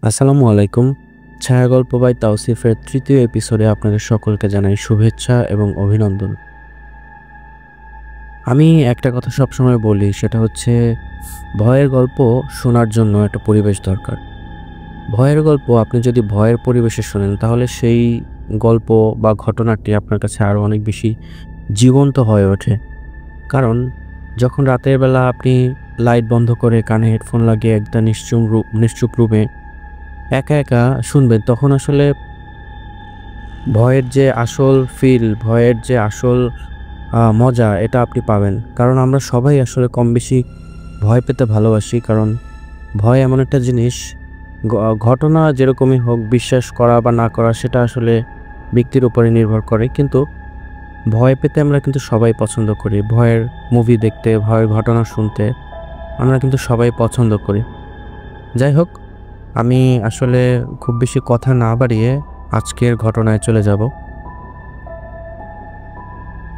আসসালামু আলাইকুম। ছায়াগল্প বাই তাওসিফের তৃতীয় এপিসোডে আপনাদের সকলকে জানাই শুভেচ্ছা এবং অভিনন্দন। আমি একটা কথা সবসময় বলি, সেটা হচ্ছে ভয়ের গল্প শোনার জন্য একটা পরিবেশ দরকার। ভয়ের গল্প আপনি যদি ভয়ের পরিবেশে শোনেন, তাহলে সেই গল্প বা ঘটনাটি আপনার কাছে আরও অনেক বেশি জীবন্ত হয়ে ওঠে। কারণ যখন রাতের বেলা আপনি লাইট বন্ধ করে কানে হেডফোন লাগিয়ে একটা নিশ্চুপ রুমে একা একা শুনবেন, তখন আসলে ভয়ের যে আসল ফিল, ভয়ের যে আসল মজা, এটা আপনি পাবেন। কারণ আমরা সবাই আসলে কম বেশি ভয় পেতে ভালোবাসি। কারণ ভয় এমন একটা জিনিস, ঘটনা যেরকমই হোক, বিশ্বাস করা বা না করা সেটা আসলে ব্যক্তির উপরে নির্ভর করে। কিন্তু ভয় পেতে আমরা কিন্তু সবাই পছন্দ করি। ভয়ের মুভি দেখতে, ভয়ের ঘটনা শুনতে আমরা কিন্তু সবাই পছন্দ করি। যাই হোক, আমি আসলে খুব বেশি কথা না বাড়িয়ে আজকের ঘটনায় চলে যাব।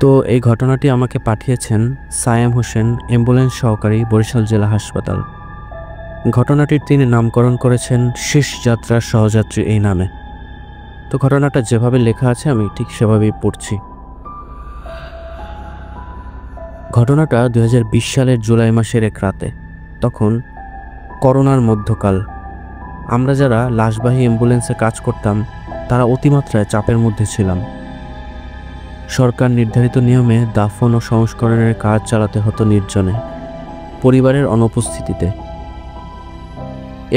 তো এই ঘটনাটি আমাকে পাঠিয়েছেন সায়েম হোসেন, অ্যাম্বুলেন্স সহকারী, বরিশাল জেলা হাসপাতাল। ঘটনাটির তিনি নামকরণ করেছেন শেষ যাত্রার সহযাত্রী এই নামে। তো ঘটনাটা যেভাবে লেখা আছে আমি ঠিক সেভাবেই পড়ছি। ঘটনাটা 2020 সালের জুলাই মাসের এক রাতে। তখন করোনার মধ্যকাল। আমরা যারা লাশবাহী অ্যাম্বুলেন্সে কাজ করতাম তারা অতিমাত্রায় চাপের মধ্যে ছিলাম। সরকার নির্ধারিত নিয়মে দাফন ও সংস্করণের কাজ চালাতে হতো নির্জনে, পরিবারের অনুপস্থিতিতে।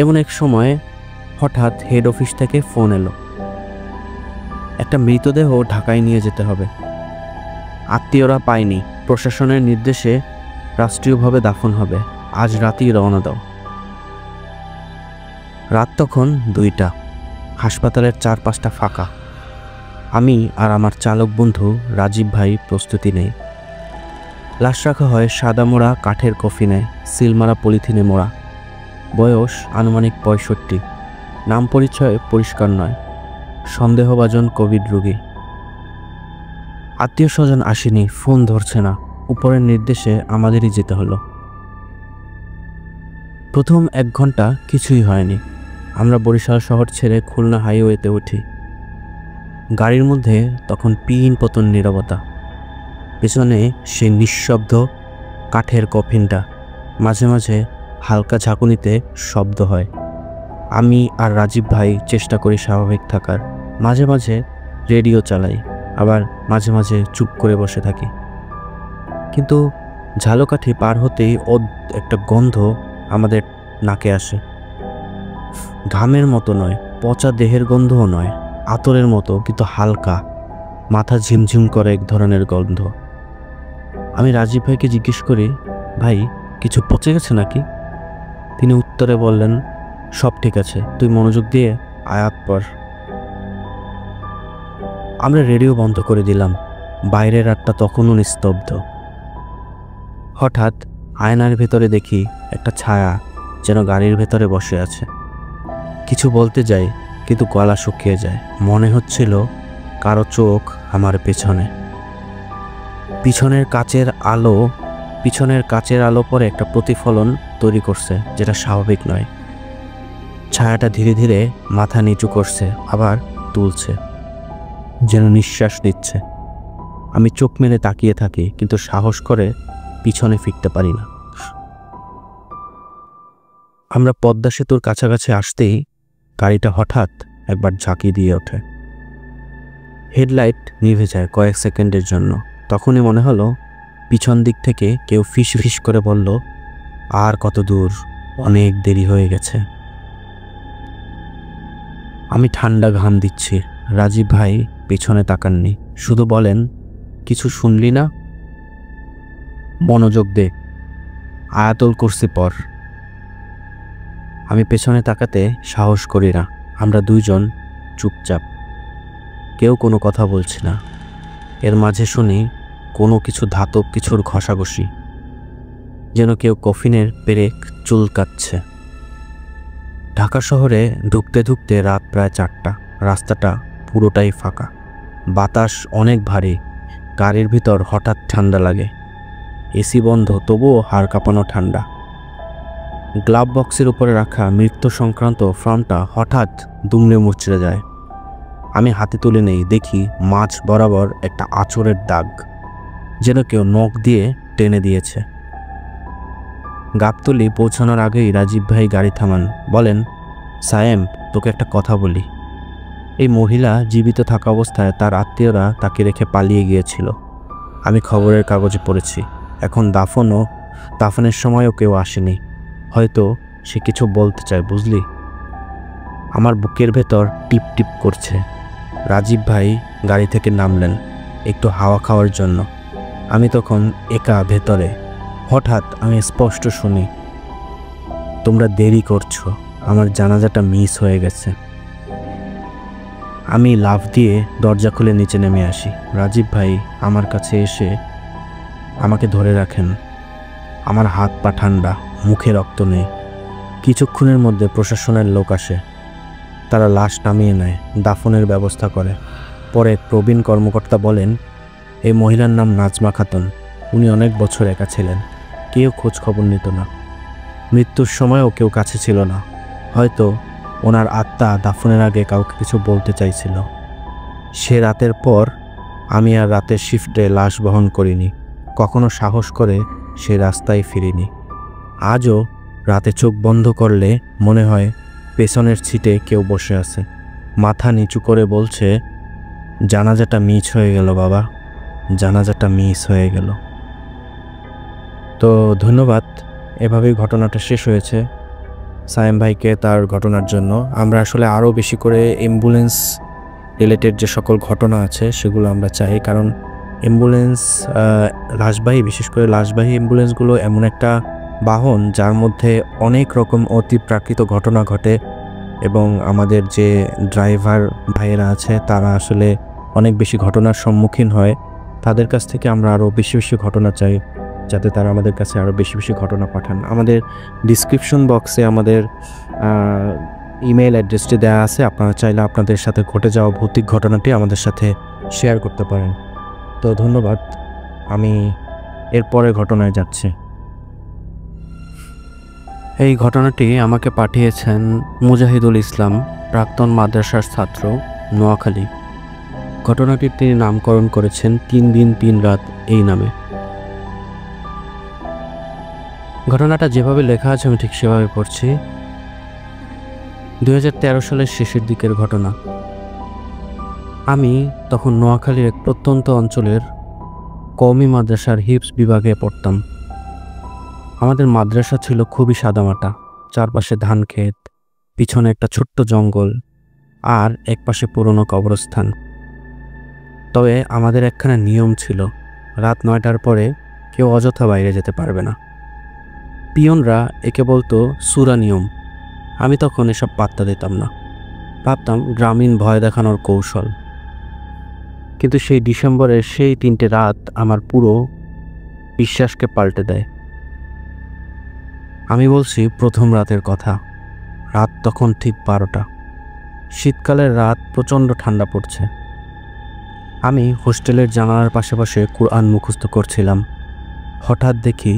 এমন এক সময় হঠাৎ হেড অফিস থেকে ফোন এলো, একটা মৃতদেহ ঢাকায় নিয়ে যেতে হবে। আত্মীয়রা পায়নি, প্রশাসনের নির্দেশে রাষ্ট্রীয়ভাবে দাফন হবে, আজ রাতেই রওনা দাও। রাত তখন 2টা। হাসপাতালের চারপাশটা ফাঁকা। আমি আর আমার চালক বন্ধু রাজীব ভাই প্রস্তুতি নেই। লাশ রাখা হয় সাদা মোড়া কাঠের কফিনে, সিলমারা পলিথিনে মোড়া। বয়স আনুমানিক 65। নাম পরিচয় পরিষ্কার নয়, সন্দেহভাজন কোভিড রোগী। আত্মীয় স্বজন আসেনি, ফোন ধরছে না। উপরের নির্দেশে আমাদেরই যেতে হলো। প্রথম 1 ঘন্টা কিছুই হয়নি। আমরা বরিশাল শহর ছেড়ে খুলনা হাইওয়েতে উঠি। গাড়ির মধ্যে তখন পিন পতন নীরবতা। পেছনে সেই নিঃশব্দ কাঠের কফিনটা। মাঝে মাঝে হালকা ঝাঁকুনিতে শব্দ হয়। আমি আর রাজীব ভাই চেষ্টা করি স্বাভাবিক থাকার। মাঝে মাঝে রেডিও চালাই, আবার মাঝে মাঝে চুপ করে বসে থাকি। কিন্তু ঝালকাঠি পার হতেই একটা গন্ধ আমাদের নাকে আসে। ঘামের মতো নয়, পচা দেহের গন্ধও নয়, আতরের মতো কিন্তু হালকা, মাথা ঝিমঝিম করে এক ধরনের গন্ধ। আমি রাজীব ভাইকে জিজ্ঞেস করি, ভাই কিছু পচে গেছে নাকি? তিনি উত্তরে বললেন, সব ঠিক আছে, তুই মনোযোগ দিয়ে আয়াত পড়। আমরা রেডিও বন্ধ করে দিলাম। বাইরের রাতটা তখনও নিস্তব্ধ। হঠাৎ আয়নার ভেতরে দেখি একটা ছায়া যেন গাড়ির ভেতরে বসে আছে। কিছু বলতে যাই, কিন্তু গলা শুকিয়ে যায়। মনে হচ্ছিল কারো চোখ আমার পেছনে। পিছনের কাচের আলো পরে একটা প্রতিফলন তৈরি করছে, যেটা স্বাভাবিক নয়। ছায়াটা ধীরে ধীরে মাথা নিচু করছে, আবার তুলছে, যেন নিঃশ্বাস নিচ্ছে। আমি চোখ মেলে তাকিয়ে থাকি, কিন্তু সাহস করে পিছনে ফিরতে পারি না। আমরা পদ্মা সেতুর কাছাকাছি আসতেই গাড়িটা হঠাৎ একবার ঝাঁকি দিয়ে ওঠে। হেডলাইট নিভে যায় কয়েক সেকেন্ডের জন্য। তখনই মনে হলো পিছন দিক থেকে কেউ ফিস ফিস করে বলল, আর কত দূর, অনেক দেরি হয়ে গেছে। আমি ঠান্ডা ঘাম দিচ্ছি। রাজীব ভাই পেছনে তাকাননি, শুধু বলেন, কিছু শুনলি না? মনোযোগ দে, আয়াতুল কুরসি পড়। আমি পেছনে তাকাতে সাহস করি না। আমরা দুইজন চুপচাপ, কেউ কোনো কথা বলছি না। এর মাঝে শুনি কোনো কিছু ধাতব কিছুর ঘষাঘষি, যেন কেউ কফিনের পেরেক চুলকাচ্ছে। ঢাকা শহরে ঢুকতে ঢুকতে রাত প্রায় 4টা। রাস্তাটা পুরোটাই ফাঁকা, বাতাস অনেক ভারী। গাড়ির ভিতর হঠাৎ ঠান্ডা লাগে। এসি বন্ধ, তবুও হাড় কাঁপানো ঠান্ডা। গ্লাভ বক্সের উপরে রাখা মৃত্যু সংক্রান্ত ফর্মটা হঠাৎ দুমড়ে মুচড়ে যায়। আমি হাতে তুলে নেই, দেখি মাঝ বরাবর একটা আঁচড়ের দাগ, যেন কেউ নখ দিয়ে টেনে দিয়েছে। গাবতলী পৌঁছানোর আগেই রাজীব ভাই গাড়ি থামান, বলেন, সায়েম, তোকে একটা কথা বলি। এই মহিলা জীবিত থাকা অবস্থায় তার আত্মীয়রা তাকে রেখে পালিয়ে গিয়েছিল। আমি খবরের কাগজে পড়েছি। এখন দাফনের সময়ও কেউ আসেনি। হয়তো সে কিছু বলতে চায়, বুঝলি? আমার বুকের ভেতর টিপ টিপ করছে। রাজীব ভাই গাড়ি থেকে নামলেন একটু হাওয়া খাওয়ার জন্য। আমি তখন একা ভেতরে। হঠাৎ আমি স্পষ্ট শুনি, তোমরা দেরি করছো, আমার জানাজাটা মিস হয়ে গেছে। আমি লাফ দিয়ে দরজা খুলে নিচে নেমে আসি। রাজীব ভাই আমার কাছে এসে আমাকে ধরে রাখেন। আমার হাত পা ঠান্ডা, মুখে রক্ত নেই। কিছুক্ষণের মধ্যে প্রশাসনের লোক আসে। তারা লাশ নামিয়ে নেয়, দাফনের ব্যবস্থা করে। পরে প্রবীণ কর্মকর্তা বলেন, এই মহিলার নাম নাজমা খাতুন। উনি অনেক বছর একা ছিলেন, কেউ খোঁজ খবর নিত না। মৃত্যুর সময়ও কেউ কাছে ছিল না। হয়তো ওনার আত্মা দাফনের আগে কাউকে কিছু বলতে চাইছিল। সে রাতের পর আমি আর রাতের শিফটে লাশ বহন করিনি, কখনো সাহস করে সে রাস্তায় ফিরিনি। আজও রাতে চোখ বন্ধ করলে মনে হয় পেছনের সিটে কেউ বসে আছে, মাথা নিচু করে বলছে, জানাজাটা মিস হয়ে গেল বাবা, জানাজাটা মিস হয়ে গেল। তো ধন্যবাদ। এভাবেই ঘটনাটা শেষ হয়েছে সায়েম ভাইকে তার ঘটনার জন্য। আমরা আসলে আরও বেশি করে অ্যাম্বুলেন্স রিলেটেড যে সকল ঘটনা আছে সেগুলো আমরা চাই, কারণ অ্যাম্বুলেন্স লাশবাহী, বিশেষ করে লাশবাহী অ্যাম্বুলেন্সগুলো এমন একটা বাহন যার মধ্যে অনেক রকম অতিপ্রাকৃত ঘটনা ঘটে, এবং আমাদের যে ড্রাইভার ভাইয়েরা আছে তারা আসলে অনেক বেশি ঘটনার সম্মুখীন হয়। তাদের কাছ থেকে আমরা আরও বেশি বেশি ঘটনা চাই, যাতে তারা আমাদের কাছে আরও বেশি বেশি ঘটনা পাঠান। আমাদের ডিসক্রিপশন বক্সে আমাদের ইমেল অ্যাড্রেসটি দেওয়া আছে। আপনারা চাইলে আপনাদের সাথে ঘটে যাওয়া ভৌতিক ঘটনাটি আমাদের সাথে শেয়ার করতে পারেন। তো ধন্যবাদ। আমি এরপরে ঘটনায় যাচ্ছি। এই ঘটনাটি আমাকে পাঠিয়েছেন মুজাহিদুল ইসলাম, প্রাক্তন মাদ্রাসার ছাত্র, নোয়াখালী। ঘটনাটির তিনি নামকরণ করেছেন 3 দিন 3 রাত এই নামে। ঘটনাটা যেভাবে লেখা আছে আমি ঠিক সেভাবে পড়ছি। 2013 সালের শেষের দিকের ঘটনা। আমি তখন নোয়াখালীর এক প্রত্যন্ত অঞ্চলের কওমি মাদ্রাসার হিফজ বিভাগে পড়তাম। আমাদের মাদ্রাসা ছিল খুবই সাদামাটা। চারপাশে ধান ক্ষেত, পিছনে একটা ছোট্ট জঙ্গল, আর একপাশে পুরনো কবরস্থান। তবে আমাদের একখানা নিয়ম ছিল, রাত 9টার পরে কেউ অযথা বাইরে যেতে পারবে না। পিয়নরা একে বলতো সুরা নিয়ম। আমি তখন এসব পাত্তা দিতাম না, ভাবতাম গ্রামীণ ভয় দেখানোর কৌশল। কিন্তু সেই ডিসেম্বরের সেই 3টে রাত আমার পুরো বিশ্বাসকে পাল্টে দেয়। আমি বলছি প্রথম রাতের কথা। রাত তখন ঠিক 12টা। শীতকালের রাত, প্রচণ্ড ঠান্ডা পড়ছে। আমি হোস্টেলের জানালার পাশে কুরআন মুখস্থ করছিলাম। হঠাৎ দেখি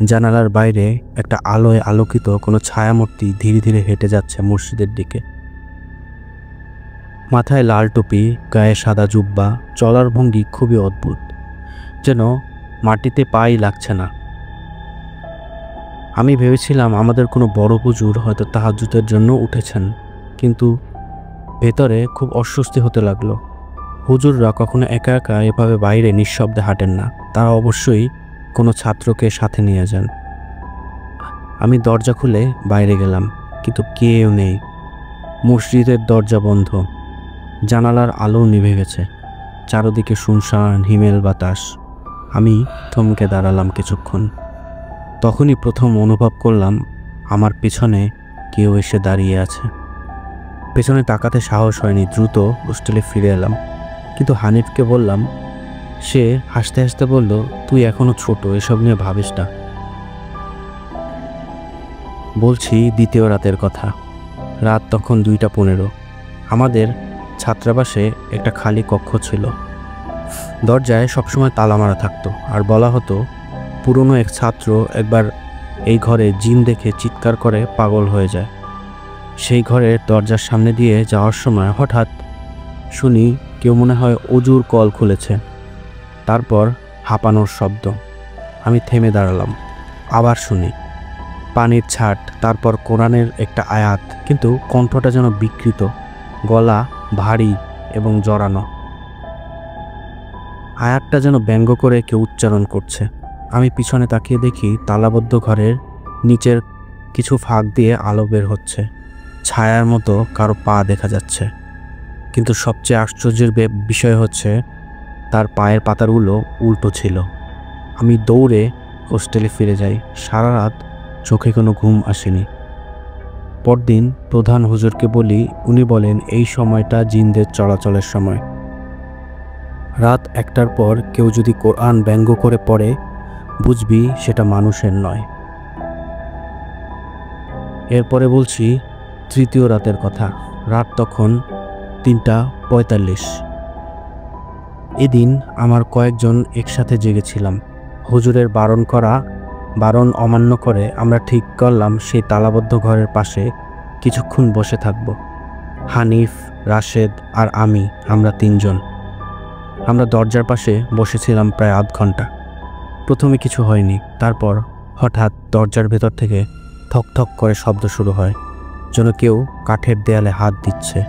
জানালার বাইরে একটা আলোয় আলোকিত কোনো ছায়ামূর্তি ধীরে ধীরে হেঁটে যাচ্ছে মসজিদের দিকে। মাথায় লাল টুপি, গায়ে সাদা জুব্বা, চলার ভঙ্গি খুবই অদ্ভুত, যেন মাটিতে পাই লাগছে না। আমি ভেবেছিলাম আমাদের কোনো বড় হুজুর হয়তো তাহাজ্জুদের জন্য উঠেছেন, কিন্তু ভেতরে খুব অস্বস্তি হতে লাগলো। হুজুররা কখনো একা একা এভাবে বাইরে নিঃশব্দে হাঁটেন না, তারা অবশ্যই কোনো ছাত্রকে সাথে নিয়ে যান। আমি দরজা খুলে বাইরে গেলাম, কিন্তু কেউ নেই। মসজিদের দরজা বন্ধ, জানালার আলো নিভে গেছে, চারদিকে শুনশান হিমেল বাতাস। আমি থমকে দাঁড়ালাম কিছুক্ষণ। তখনই প্রথম অনুভব করলাম আমার পেছনে কেউ এসে দাঁড়িয়ে আছে। পেছনে তাকাতে সাহস হয়নি, দ্রুত হোস্টেলে ফিরে এলাম। কিন্তু হানিফকে বললাম, সে হাসতে হাসতে বলল, তুই এখনো ছোট, এসব নিয়ে ভাবিস না। বলছি দ্বিতীয় রাতের কথা। রাত তখন 2টা 15। আমাদের ছাত্রাবাসে একটা খালি কক্ষ ছিল। দরজায় সবসময় তালা মারা থাকতো, আর বলা হতো পুরনো এক ছাত্র একবার এই ঘরে জিন দেখে চিৎকার করে পাগল হয়ে যায়। সেই ঘরের দরজার সামনে দিয়ে যাওয়ার সময় হঠাৎ শুনি কেউ মনে হয় অজুর কল খুলেছে। তারপর হাঁপানোর শব্দ। আমি থেমে দাঁড়ালাম। আবার শুনি পানির ছাট, তারপর কোরআনের একটা আয়াত, কিন্তু কণ্ঠটা যেন বিকৃত, গলা ভারী এবং জড়ানো। আয়াতটা যেন ব্যঙ্গ করে কেউ উচ্চারণ করছে। আমি পিছনে তাকিয়ে দেখি তালাবদ্ধ ঘরের নিচের কিছু ফাঁক দিয়ে আলো বের হচ্ছে। ছায়ার মতো কারো পা দেখা যাচ্ছে, কিন্তু সবচেয়ে আশ্চর্যের বিষয় হচ্ছে তার পায়ের পাতাগুলো উল্টো ছিল। আমি দৌড়ে হোস্টেলে ফিরে যাই। সারা রাত চোখে কোনো ঘুম আসেনি। পরদিন প্রধান হুজুরকে বলি, উনি বলেন এই সময়টা জিনদের চলাচলের সময়। রাত 1টার পর কেউ যদি কোরআন ব্যঙ্গ করে পড়ে, বুঝবি সেটা মানুষের নয়। এরপরে বলছি তৃতীয় রাতের কথা। রাত তখন 3:45। এদিন আমার কয়েকজন একসাথে জেগেছিলাম। হুজুরের বারণ অমান্য করে আমরা ঠিক করলাম সেই তালাবদ্ধ ঘরের পাশে কিছুক্ষণ বসে থাকব। হানিফ, রাশেদ আর আমরা 3 জন। আমরা দরজার পাশে বসেছিলাম প্রায় আধ ঘন্টা। প্রথমে কিছু হয়নি। তারপর হঠাৎ দরজার ভেতর থেকে থক থক করে শব্দ শুরু হয়, যেন কেউ কাঠের দেয়ালে হাত দিচ্ছে।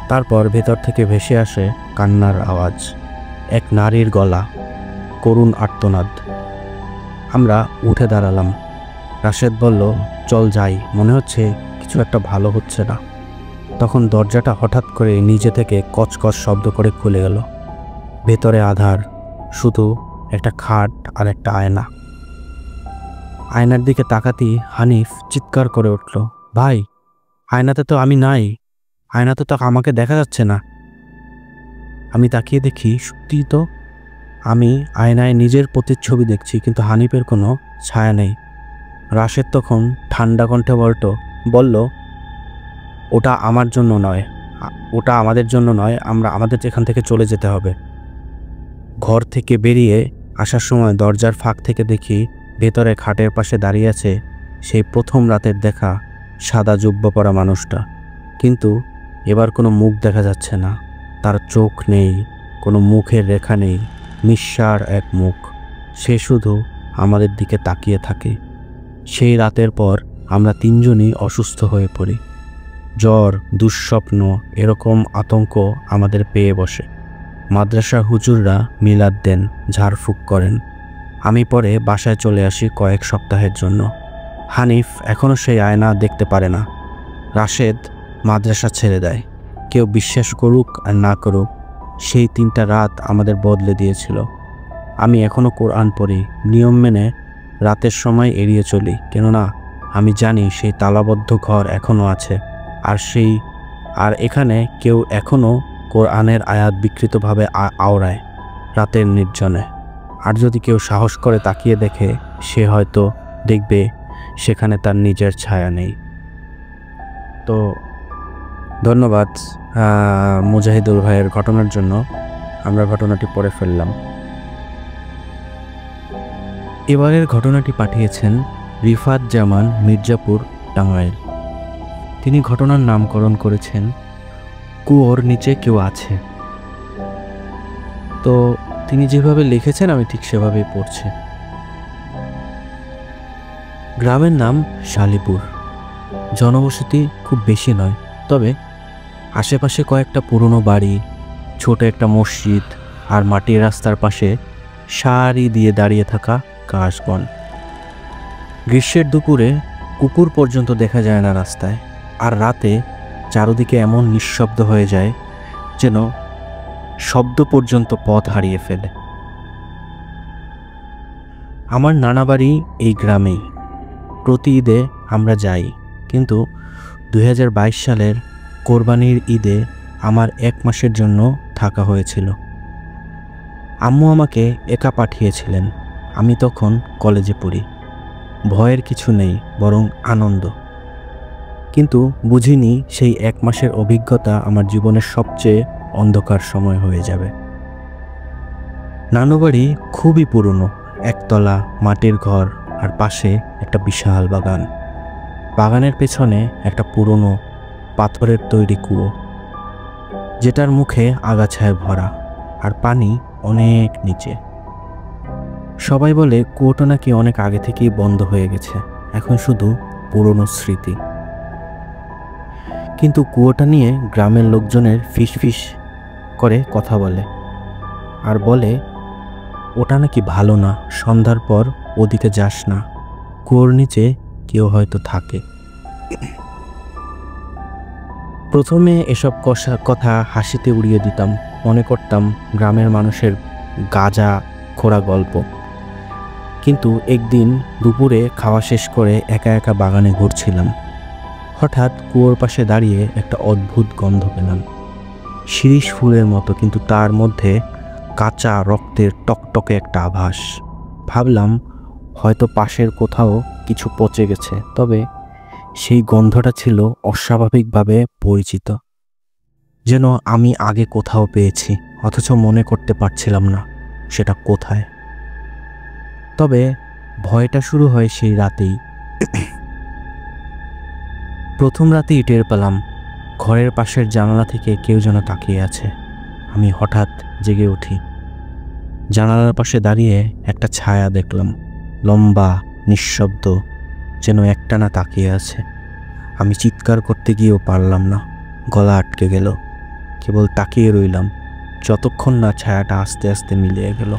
তারপর ভেতর থেকে ভেসে আসে কান্নার আওয়াজ, এক নারীর গলা, করুণ আর্তনাদ। আমরা উঠে দাঁড়ালাম। রাশেদ বলল, চল যাই, মনে হচ্ছে কিছু একটা ভালো হচ্ছে না। তখন দরজাটা হঠাৎ করে নিজে থেকে কচকচ শব্দ করে খুলে গেল। ভেতরে আধার, শুধু একটা খাট আর একটা আয়না। আয়নার দিকে তাকাতেই হানিফ চিৎকার করে উঠল, ভাই, আয়নাতে তো আমি নাই, আয়নাতে তো আমাকে দেখা যাচ্ছে না। আমি তাকিয়ে দেখি, সত্যিই তো আমি আয়নায় নিজের প্রতিচ্ছবি দেখছি, কিন্তু হানিফের কোনো ছায়া নেই। রাশেদ তখন ঠান্ডা কণ্ঠে বলল, ওটা আমার জন্য নয়, ওটা আমাদের জন্য নয়, আমাদের এখান থেকে চলে যেতে হবে। ঘর থেকে বেরিয়ে আসার সময় দরজার ফাঁক থেকে দেখি ভেতরে খাটের পাশে দাঁড়িয়ে আছে সেই প্রথম রাতের দেখা সাদা জুব্বা পরা মানুষটা। কিন্তু এবার কোনো মুখ দেখা যাচ্ছে না, তার চোখ নেই, কোনো মুখের রেখা নেই, নিঃসার এক মুখ। সে শুধু আমাদের দিকে তাকিয়ে থাকে। সেই রাতের পর আমরা 3 জনই অসুস্থ হয়ে পড়ি। জ্বর, দুঃস্বপ্ন, এরকম আতঙ্ক আমাদের পেয়ে বসে। মাদ্রাসা হুজুররা মিলাদ দেন, ঝাড়ফুঁক করেন। আমি পরে বাসায় চলে আসি কয়েক সপ্তাহের জন্য। হানিফ এখনও সেই আয়না দেখতে পারে না। রাশেদ মাদ্রাসা ছেড়ে দেয়। কেউ বিশ্বাস করুক আর না করুক, সেই 3টা রাত আমাদের বদলে দিয়েছিল। আমি এখনও কোরআন পড়ি, নিয়ম মেনে রাতের সময় এড়িয়ে চলি, কেননা আমি জানি সেই তালাবদ্ধ ঘর এখনও আছে, আর এখানে কেউ এখনও কোরআনের আয়াত বিকৃতভাবে আওড়ায় রাতের নির্জনে। আর যদি কেউ সাহস করে তাকিয়ে দেখে, সে হয়তো দেখবে সেখানে তার নিজের ছায়া নেই। তো ধন্যবাদ মুজাহিদুল ভাইয়ের ঘটনার জন্য। আমরা ঘটনাটি পড়ে ফেললাম। এবারের ঘটনাটি পাঠিয়েছেন রিফাত জামান, মির্জাপুর, টাঙ্গাইল। তিনি ঘটনার নামকরণ করেছেন কুয়োর নিচে কেউ আছে। তো তিনি যেভাবে লিখেছেন আমি ঠিক সেভাবেই পড়ছি। গ্রামের নাম শালিপুর। জনবসতি খুব বেশি নয়, তবে আশেপাশে কয়েকটা পুরনো বাড়ি, ছোট একটা মসজিদ আর মাটির রাস্তার পাশে সারি দিয়ে দাঁড়িয়ে থাকা কাশবন। গ্রীষ্মের দুপুরে কুকুর পর্যন্ত দেখা যায় না রাস্তায়, আর রাতে চারদিকে এমন নিঃশব্দ হয়ে যায় যেন শব্দ পর্যন্ত পথ হারিয়ে ফেলে। আমার নানা বাড়ি এই গ্রামেই। প্রতি ঈদে আমরা যাই, কিন্তু 2022 সালের কোরবানির ঈদে আমার 1 মাসের জন্য থাকা হয়েছিল। আম্মু আমাকে একা পাঠিয়েছিলেন। আমি তখন কলেজে পড়ি। ভয়ের কিছু নেই, বরং আনন্দ। কিন্তু বুঝিনি সেই 1 মাসের অভিজ্ঞতা আমার জীবনের সবচেয়ে অন্ধকার সময় হয়ে যাবে। নানু বাড়ি খুবই পুরনো, একতলা মাটির ঘর, আর পাশে একটা বিশাল বাগান। বাগানের পেছনে একটা পুরনো পাথরের তৈরি কুয়ো, যেটার মুখে আগাছায় ভরা আর পানি অনেক নিচে। সবাই বলে কুয়োটা নাকি অনেক আগে থেকেই বন্ধ হয়ে গেছে, এখন শুধু পুরনো স্মৃতি। কিন্তু কুয়োটা নিয়ে গ্রামের লোকজনের ফিসফিস করে কথা বলে, আর বলে ওটা নাকি ভালো না, সন্ধ্যার পর ওদিকে যাস না, কুয়োর নিচে কেউ হয়তো থাকে। প্রথমে এসব কথা হাসিতে উড়িয়ে দিতাম, মনে করতাম গ্রামের মানুষের গাঁজা খোরা গল্প। কিন্তু একদিন দুপুরে খাওয়া শেষ করে একা একা বাগানে ঘুরছিলাম। হঠাৎ কুয়োর পাশে দাঁড়িয়ে একটা অদ্ভুত গন্ধ পেলাম, শিরীষ ফুলের মতো, কিন্তু তার মধ্যে কাঁচা রক্তের টকটকে একটা আভাস। ভাবলাম হয়তো পাশের কোথাও কিছু পচে গেছে, তবে সেই গন্ধটা ছিল অস্বাভাবিকভাবে পরিচিত, যেন আমি আগে কোথাও পেয়েছি, অথচ মনে করতে পারছিলাম না সেটা কোথায়। তবে ভয়টা শুরু হয় সেই রাতেই। প্রথম রাতেই টের পেলাম ঘরের পাশের জানালা থেকে কেউ যেন তাকিয়ে আছে। আমি হঠাৎ জেগে উঠি। জানালার পাশে দাঁড়িয়ে একটা ছায়া দেখলাম, লম্বা, নিঃশব্দ, যেন একটানা তাকিয়ে আছে। আমি চিৎকার করতে গিয়েও পারলাম না, গলা আটকে গেল। কেবল তাকিয়ে রইলাম যতক্ষণ না ছায়াটা আস্তে আস্তে মিলিয়ে গেল।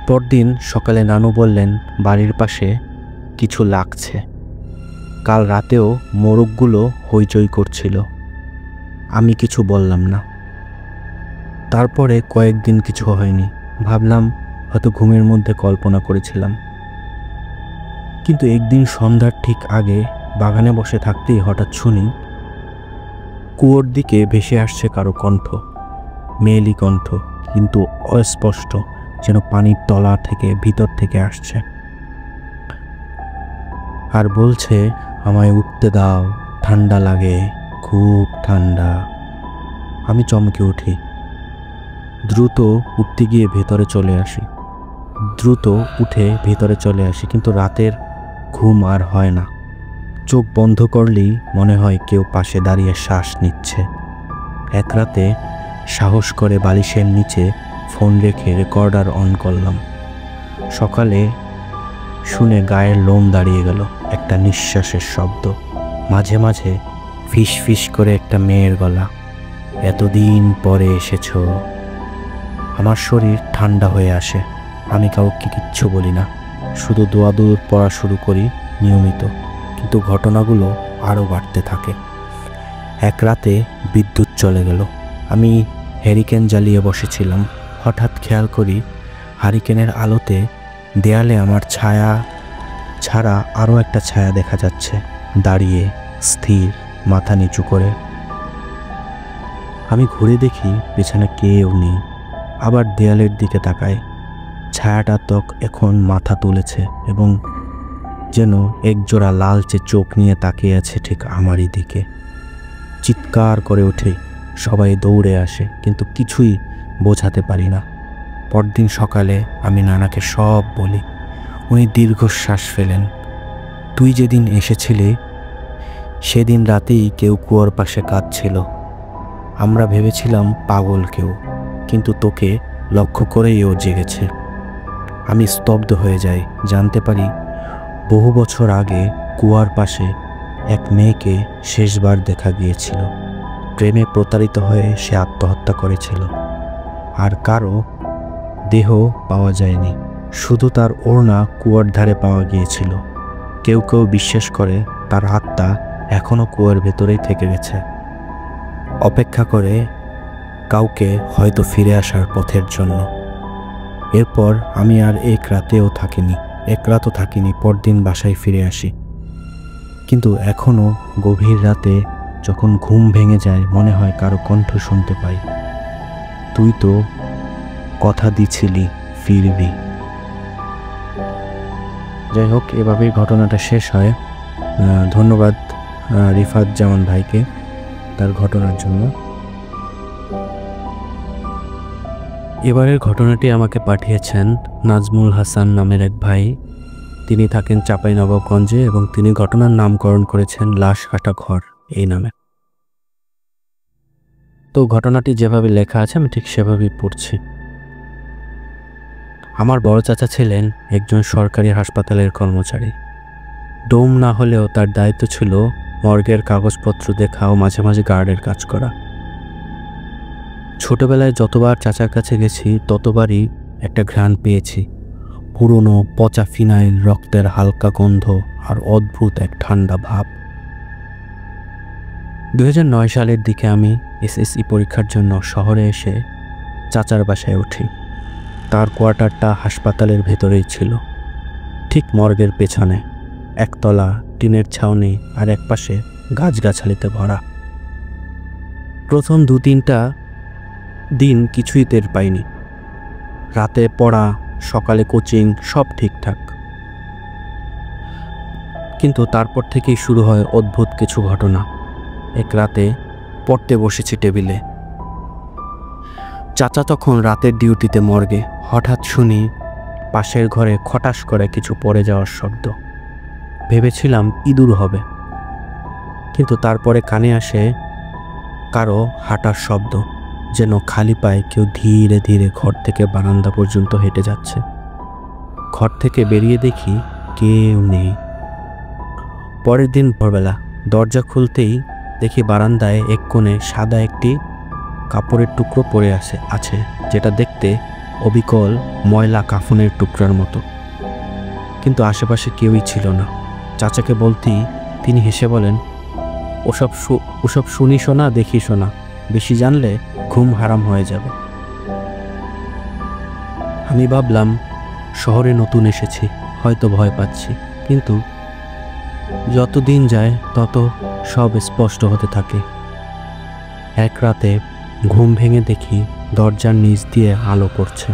পরদিন সকালে নানু বললেন বাড়ির পাশে কিছু লাগছে। কাল রাতেও মোরগগুলো হইচই করছিল। আমি কিছু বললাম না। তারপরে কয়েকদিন কিছু হয়নি। ভাবলাম হয়তো ঘুমের মধ্যে কল্পনা করেছিলাম। কিন্তু একদিন সন্ধ্যার ঠিক আগে বাগানে বসে থাকতেই হঠাৎ শুনি কুয়োর দিকে ভেসে আসছে কারো কণ্ঠ, মেয়েলি কণ্ঠ, কিন্তু অস্পষ্ট, যেন পানির তলা থেকে ভিতর থেকে আসছে, আর বলছে আমায় উঠতে দাও, ঠান্ডা লাগে, খুব ঠান্ডা। আমি চমকে উঠি, দ্রুত উঠতে গিয়ে ভেতরে চলে আসি। কিন্তু রাতের ঘুম আর হয় না। চোখ বন্ধ করলেই মনে হয় কেউ পাশে দাঁড়িয়ে শ্বাস নিচ্ছে। এক রাতে সাহস করে বালিশের নিচে ফোন রেখে রেকর্ডার অন করলাম। সকালে শুনে গায়ের লোম দাঁড়িয়ে গেল, একটা নিঃশ্বাসের শব্দ, মাঝে মাঝে ফিস ফিস করে একটা মেয়ের গলা, এতদিন পরে এসেছো। আমার শরীর ঠান্ডা হয়ে আসে। আমি কাউকে কিচ্ছু বলি না, শুধু দোয়া-দরুদ পড়া শুরু করি নিয়মিত। কিন্তু ঘটনাগুলো আরও বাড়তে থাকে। এক রাতে বিদ্যুৎ চলে গেল। আমি হ্যারিকেন জ্বালিয়ে বসেছিলাম। হঠাৎ খেয়াল করি হ্যারিকেনের আলোতে দেয়ালে আমার ছায়া ছাড়া আরও একটা ছায়া দেখা যাচ্ছে, দাঁড়িয়ে, স্থির, মাথা নিচু করে। আমি ঘুরে দেখি পেছনে কেউ নেই। আবার দেয়ালের দিকে তাকাই। ছায়াটা এখন মাথা তুলেছে এবং যেন একজোড়া লালচে চোখ নিয়ে তাকিয়ে আছে ঠিক আমারই দিকে। চিৎকার করে ওঠে, সবাই দৌড়ে আসে, কিন্তু কিছুই বোঝাতে পারি না। পরদিন সকালে আমি নানাকে সব বলি। উনি দীর্ঘশ্বাস ফেলেন। তুই যেদিন এসেছিলি সেদিন রাতেই কেউ কুয়োর পাশে কাঁদছিল। আমরা ভেবেছিলাম পাগল কেউ, কিন্তু তোকে লক্ষ্য করেই ও জেগেছে। আমি স্তব্ধ হয়ে যাই। জানতে পারি বহু বছর আগে কুয়ার পাশে এক মেয়েকে শেষবার দেখা গিয়েছিল। প্রেমে প্রতারিত হয়ে সে আত্মহত্যা করেছিল। আর কারো দেহ পাওয়া যায়নি, শুধু তার ওড়না কুয়ার ধারে পাওয়া গিয়েছিল। কেউ কেউ বিশ্বাস করে তার আত্মা এখনও কুয়ার ভেতরেই থেকে গেছে, অপেক্ষা করে কাউকে হয়তো ফিরে আসার পথের জন্য। এরপর আমি আর এক রাতও থাকিনি। পরদিন বাসায় ফিরে আসি। কিন্তু এখনও গভীর রাতে যখন ঘুম ভেঙে যায় মনে হয় কারো কণ্ঠ শুনতে পাই, তুই তো কথা দিছিলি ফিরবি। যাই হোক, এভাবেই ঘটনাটা শেষ হয়। ধন্যবাদ রিফাত জামান ভাইকে তার ঘটনার জন্য। এবারের ঘটনাটি আমাকে পাঠিয়েছেন নাজমুল হাসান নামের এক ভাই। তিনি থাকেন চাঁপাইনবাবগঞ্জে এবং তিনি ঘটনার নামকরণ করেছেন লাশ কাটা ঘর এই নামে। তো ঘটনাটি যেভাবে লেখা আছে আমি ঠিক সেভাবেই পড়ছি। আমার বড় চাচা ছিলেন একজন সরকারি হাসপাতালের কর্মচারী। ডোম না হলেও তার দায়িত্ব ছিল মর্গের কাগজপত্র দেখা ও মাঝে মাঝে গার্ডের কাজ করা। ছোটবেলায় যতবার চাচার কাছে গেছি ততবারই একটা ঘ্রাণ পেয়েছি, পুরনো পচা ফিনাইল, রক্তের হালকা গন্ধ আর অদ্ভুত এক ঠান্ডা ভাব। 2009 সালের দিকে আমি এসএসসি পরীক্ষার জন্য শহরে এসে চাচার বাসায় উঠি। তার কোয়ার্টারটা হাসপাতালের ভেতরেই ছিল, ঠিক মর্গের পেছনে, একতলা টিনের ছাউনি আর একপাশে গাছগাছালিতে ভরা। প্রথম 2-3টা দিন কিছুই টের পাইনি। রাতে পড়া, সকালে কোচিং সব ঠিকঠাক, কিন্তু তারপর থেকেই শুরু হয় অদ্ভুত কিছু ঘটনা। এক রাতে পড়তে বসেছি টেবিলে, চাচা তখন রাতের ডিউটিতে মর্গে। হঠাৎ শুনি পাশের ঘরে খটাস করে কিছু পড়ে যাওয়ার শব্দ। ভেবেছিলাম ইঁদুর হবে, কিন্তু তারপরে কানে আসে কারো হাঁটার শব্দ, যেন খালি পায়ে কেউ ধীরে ধীরে ঘর থেকে বারান্দা পর্যন্ত হেঁটে যাচ্ছে। ঘর থেকে বেরিয়ে দেখি কেউ নেই। পরের দিন ভোরবেলা দরজা খুলতেই দেখি বারান্দায় এক কোণে সাদা একটি কাপড়ের টুকরো পড়ে আছে, যেটা দেখতে অবিকল ময়লা কাফনের টুকরার মতো, কিন্তু আশেপাশে কেউই ছিল না। চাচাকে বলতেই তিনি হেসে বলেন, ওসব শুনি শোনা দেখি শোনা, বেশি জানলে ঘুম হারাম হয়ে যাবে। আমি ভাবলাম শহরে নতুন এসেছি, হয়তো ভয় পাচ্ছি, কিন্তু যত দিন যায় তত সব স্পষ্ট হতে থাকে। এক রাতে ঘুম ভেঙে দেখি দরজার নিচ দিয়ে আলো পড়ছে।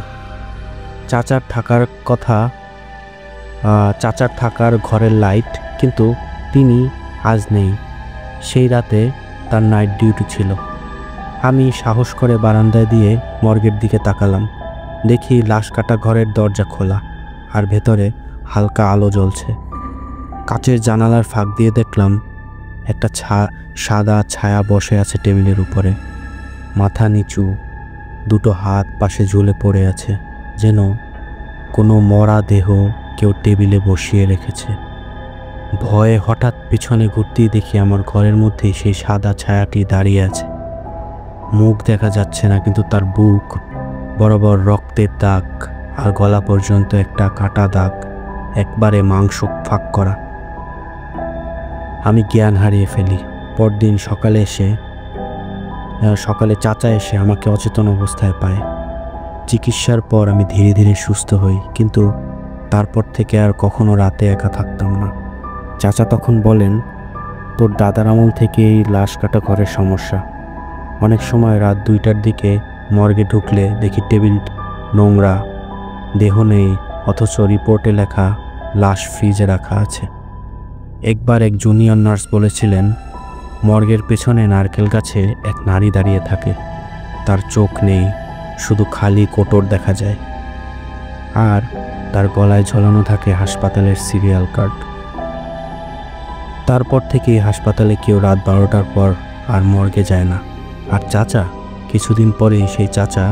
চাচার থাকার ঘরের লাইট, কিন্তু তিনি আজ নেই। সেই রাতে তার নাইট ডিউটি ছিল। আমি সাহস করে বারান্দায় দিয়ে মর্গের দিকে তাকালাম। দেখি লাশ কাটা ঘরের দরজা খোলা আর ভেতরে হালকা আলো জ্বলছে। কাচের জানালার ফাঁক দিয়ে দেখলাম একটা সাদা ছায়া বসে আছে টেবিলের উপরে, মাথা নিচু, দুটো হাত পাশে ঝুলে পড়ে আছে, যেন কোনো মরা দেহ কেউ টেবিলে বসিয়ে রেখেছে। ভয়ে হঠাৎ পিছনে ঘুরতেই দেখি আমার ঘরের মধ্যেই সেই সাদা ছায়াটি দাঁড়িয়ে আছে। মুখ দেখা যাচ্ছে না, কিন্তু তার বুক বরাবর রক্তের দাগ আর গলা পর্যন্ত একটা কাটা দাগ, একবারে মাংস ফাঁক করা। আমি জ্ঞান হারিয়ে ফেলি। পরদিন সকালে চাচা এসে আমাকে অচেতন অবস্থায় পায়। চিকিৎসার পর আমি ধীরে ধীরে সুস্থ হই, কিন্তু তারপর থেকে আর কখনো রাতে একা থাকতাম না। চাচা তখন বলেন, তোর দাদার আমল থেকে এই লাশ কাটা ঘরের সমস্যা। অনেক সময় রাত 2টার দিকে মর্গে ঢুকলে দেখি টেবিল নোংরা, দেহ নেই, অথচ রিপোর্টে লেখা লাশ ফ্রিজে রাখা আছে। একবার এক জুনিয়র নার্স বলেছিলেন, মর্গের পেছনে নারকেল গাছে এক নারী দাঁড়িয়ে থাকে, তার চোখ নেই, শুধু খালি কোটর দেখা যায়, আর তার গলায় ঝোলানো থাকে হাসপাতালের সিরিয়াল কার্ড। তারপর থেকেই হাসপাতালে কেউ রাত 12টার পর আর মর্গে যায় না। আর চাচা, কিছুদিন পরেই সেই চাচা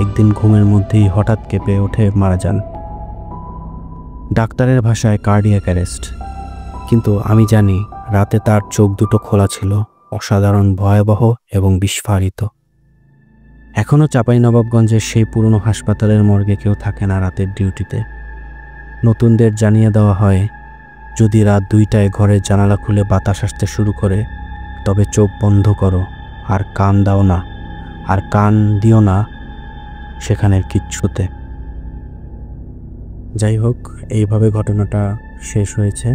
একদিন ঘুমের মধ্যেই হঠাৎ কেঁপে উঠে মারা যান। ডাক্তারের ভাষায় কার্ডিয়াক অ্যারেস্ট, কিন্তু আমি জানি রাতে তার চোখ দুটো খোলা ছিল, অসাধারণ ভয়াবহ এবং বিস্ফারিত। এখনও চাঁপাইনবাবগঞ্জের সেই পুরনো হাসপাতালের মর্গে কেউ থাকে না রাতের ডিউটিতে। নতুনদের জানিয়ে দেওয়া হয়, যদি রাত 2টায় ঘরের জানালা খুলে বাতাস আসতে শুরু করে তবে চোখ বন্ধ করো আর কান দিও না সেখানের কিচ্ছুতে। যাই হোক, এইভাবে ঘটনাটা শেষ হয়েছে।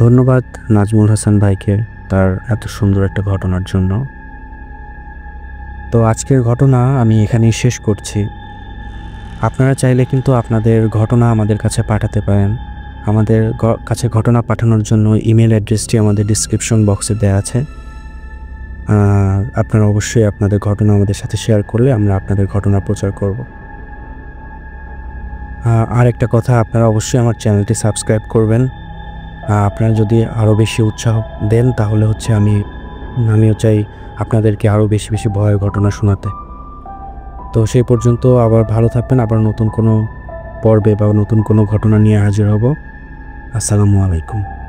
ধন্যবাদ নাজমুল হাসান ভাইকে তার এত সুন্দর একটা ঘটনার জন্য। তো আজকের ঘটনা আমি এখানেই শেষ করছি। আপনারা চাইলে কিন্তু আপনাদের ঘটনা আমাদের কাছে পাঠাতে পারেন। আমাদের কাছে ঘটনা পাঠানোর জন্য ইমেল অ্যাড্রেসটি আমাদের ডিসক্রিপশন বক্সে দেওয়া আছে। আপনারা অবশ্যই আপনাদের ঘটনা আমাদের সাথে শেয়ার করলে আমরা আপনাদের ঘটনা প্রচার করব। আর একটা কথা, আপনারা অবশ্যই আমার চ্যানেলটি সাবস্ক্রাইব করবেন। আপনারা যদি আরও বেশি উৎসাহ দেন তাহলে হচ্ছে আমিও চাই আপনাদেরকে আরও বেশি বেশি ভয়ের ঘটনা শোনাতে। তো সেই পর্যন্ত আবার ভালো থাকবেন। আবার নতুন কোনো পর্বে বা নতুন কোনো ঘটনা নিয়ে হাজির হব। আসসালামু আলাইকুম।